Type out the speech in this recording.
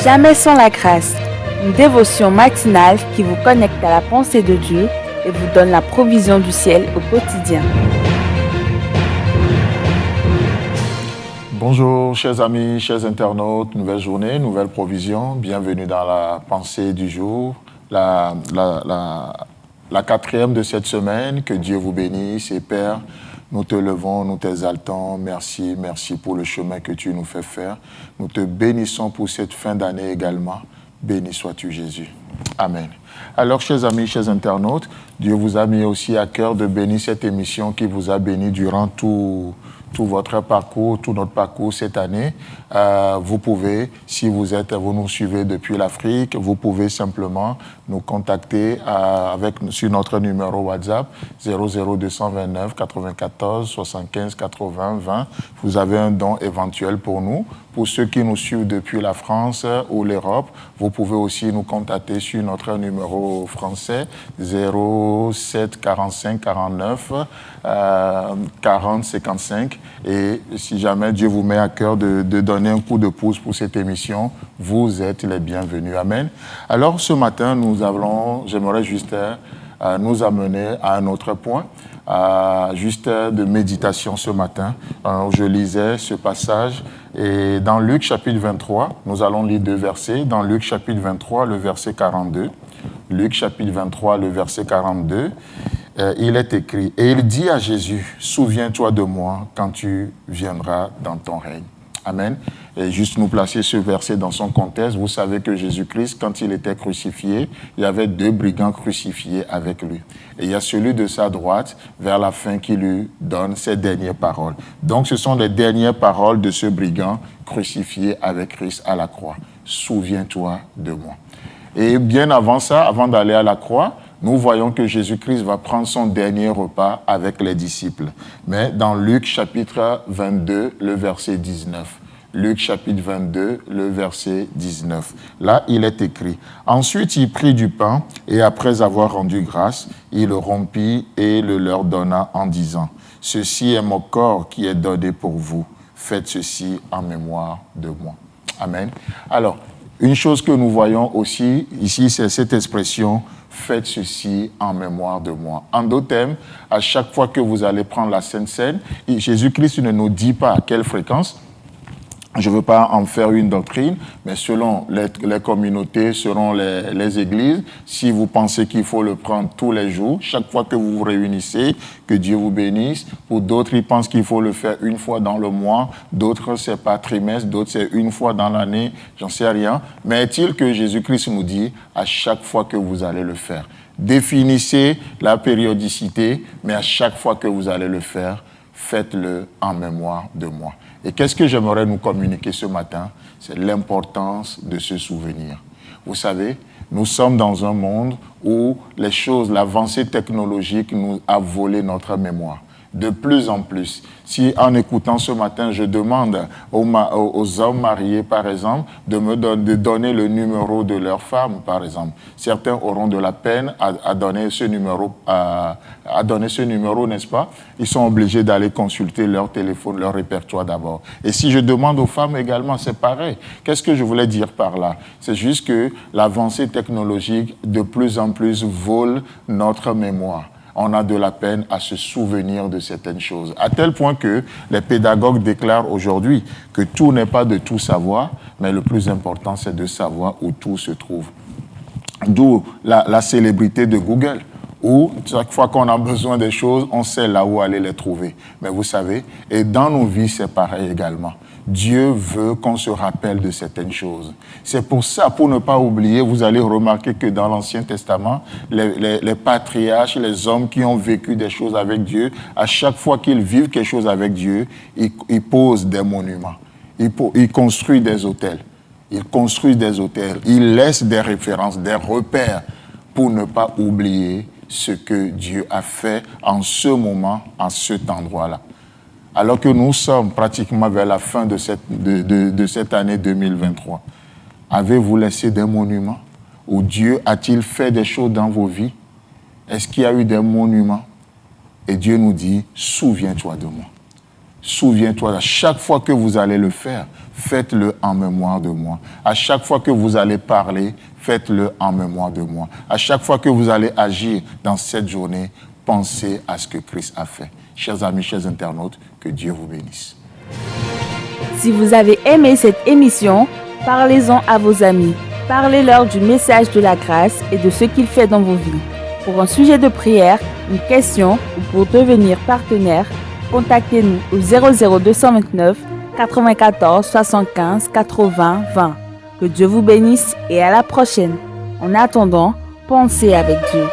Jamais sans la grâce, une dévotion matinale qui vous connecte à la pensée de Dieu et vous donne la provision du ciel au quotidien. Bonjour chers amis, chers internautes, nouvelle journée, nouvelle provision, bienvenue dans la pensée du jour, la quatrième de cette semaine, que Dieu vous bénisse et Père, nous te levons, nous t'exaltons, merci pour le chemin que tu nous fais faire, nous te bénissons pour cette fin d'année également, béni sois-tu Jésus, Amen. Alors chers amis, chers internautes, Dieu vous a mis aussi à cœur de bénir cette émission qui vous a béni durant tout votre parcours, tout notre parcours cette année. Vous pouvez, si vous nous suivez depuis l'Afrique, vous pouvez simplement nous contacter sur notre numéro WhatsApp 00229 94 75 80 20. Vous avez un don éventuel pour nous. Pour ceux qui nous suivent depuis la France ou l'Europe, vous pouvez aussi nous contacter sur notre numéro français 07 45 49 40 55. Et si jamais Dieu vous met à cœur de donner un coup de pouce pour cette émission, vous êtes les bienvenus. Amen. Alors ce matin, j'aimerais juste nous amener à un autre point, juste de méditation ce matin. Je lisais ce passage et dans Luc chapitre 23, nous allons lire 2 versets. Dans Luc chapitre 23, le verset 42. Luc chapitre 23, le verset 42. Il est écrit, et il dit à Jésus, souviens-toi de moi quand tu viendras dans ton règne. Amen. Et juste nous placer ce verset dans son contexte, vous savez que Jésus-Christ, quand il était crucifié, il y avait 2 brigands crucifiés avec lui. Et il y a celui de sa droite, vers la fin, qui lui donne ses dernières paroles. Donc ce sont les dernières paroles de ce brigand crucifié avec Christ à la croix. Souviens-toi de moi. Et bien avant ça, avant d'aller à la croix, nous voyons que Jésus-Christ va prendre son dernier repas avec les disciples. Mais dans Luc chapitre 22, le verset 19. Luc chapitre 22, le verset 19. Là, il est écrit, « Ensuite, il prit du pain, et après avoir rendu grâce, il le rompit et le leur donna en disant, « Ceci est mon corps qui est donné pour vous. Faites ceci en mémoire de moi. » Amen. Alors, une chose que nous voyons aussi ici, c'est cette expression « Faites ceci en mémoire de moi ». En d'autres termes, à chaque fois que vous allez prendre la Sainte Seine, Jésus-Christ ne nous dit pas à quelle fréquence. Je ne veux pas en faire une doctrine, mais selon les communautés, selon les églises, si vous pensez qu'il faut le prendre tous les jours, chaque fois que vous vous réunissez, que Dieu vous bénisse. Pour d'autres, ils pensent qu'il faut le faire une fois dans le mois, d'autres, c'est par trimestre, d'autres, c'est une fois dans l'année, j'en sais rien. Mais est-il que Jésus-Christ nous dit à chaque fois que vous allez le faire? Définissez la périodicité, mais à chaque fois que vous allez le faire, faites-le en mémoire de moi. Et qu'est-ce que j'aimerais nous communiquer ce matin? C'est l'importance de se souvenir. Vous savez, nous sommes dans un monde où l'avancée technologique nous a volé notre mémoire. De plus en plus. Si en écoutant ce matin, je demande aux hommes mariés, par exemple, de donner le numéro de leur femme, par exemple, certains auront de la peine à donner ce numéro, n'est-ce pas? Ils sont obligés d'aller consulter leur téléphone, leur répertoire d'abord. Et si je demande aux femmes également, c'est pareil. Qu'est-ce que je voulais dire par là? C'est juste que l'avancée technologique, de plus en plus, vole notre mémoire. On a de la peine à se souvenir de certaines choses. À tel point que les pédagogues déclarent aujourd'hui que tout n'est pas de tout savoir, mais le plus important, c'est de savoir où tout se trouve. D'où la célébrité de Google, où chaque fois qu'on a besoin des choses, on sait là où aller les trouver. Mais vous savez, et dans nos vies, c'est pareil également. Dieu veut qu'on se rappelle de certaines choses. C'est pour ça, pour ne pas oublier, vous allez remarquer que dans l'Ancien Testament, les patriarches, les hommes qui ont vécu des choses avec Dieu, à chaque fois qu'ils vivent quelque chose avec Dieu, ils posent des monuments, ils construisent des autels. Ils laissent des références, des repères pour ne pas oublier ce que Dieu a fait en ce moment, en cet endroit-là. Alors que nous sommes pratiquement vers la fin de cette année 2023, avez-vous laissé des monuments? Ou Dieu a-t-il fait des choses dans vos vies? Est-ce qu'il y a eu des monuments? Et Dieu nous dit, souviens-toi de moi. souviens-toi, à chaque fois que vous allez le faire, faites-le en mémoire de moi. À chaque fois que vous allez parler, faites-le en mémoire de moi. À chaque fois que vous allez agir dans cette journée, pensez à ce que Christ a fait. Chers amis, chers internautes, que Dieu vous bénisse. Si vous avez aimé cette émission, parlez-en à vos amis. Parlez-leur du message de la grâce et de ce qu'il fait dans vos vies. Pour un sujet de prière, une question ou pour devenir partenaire, contactez-nous au 00229 94 75 80 20. Que Dieu vous bénisse et à la prochaine. En attendant, pensez avec Dieu.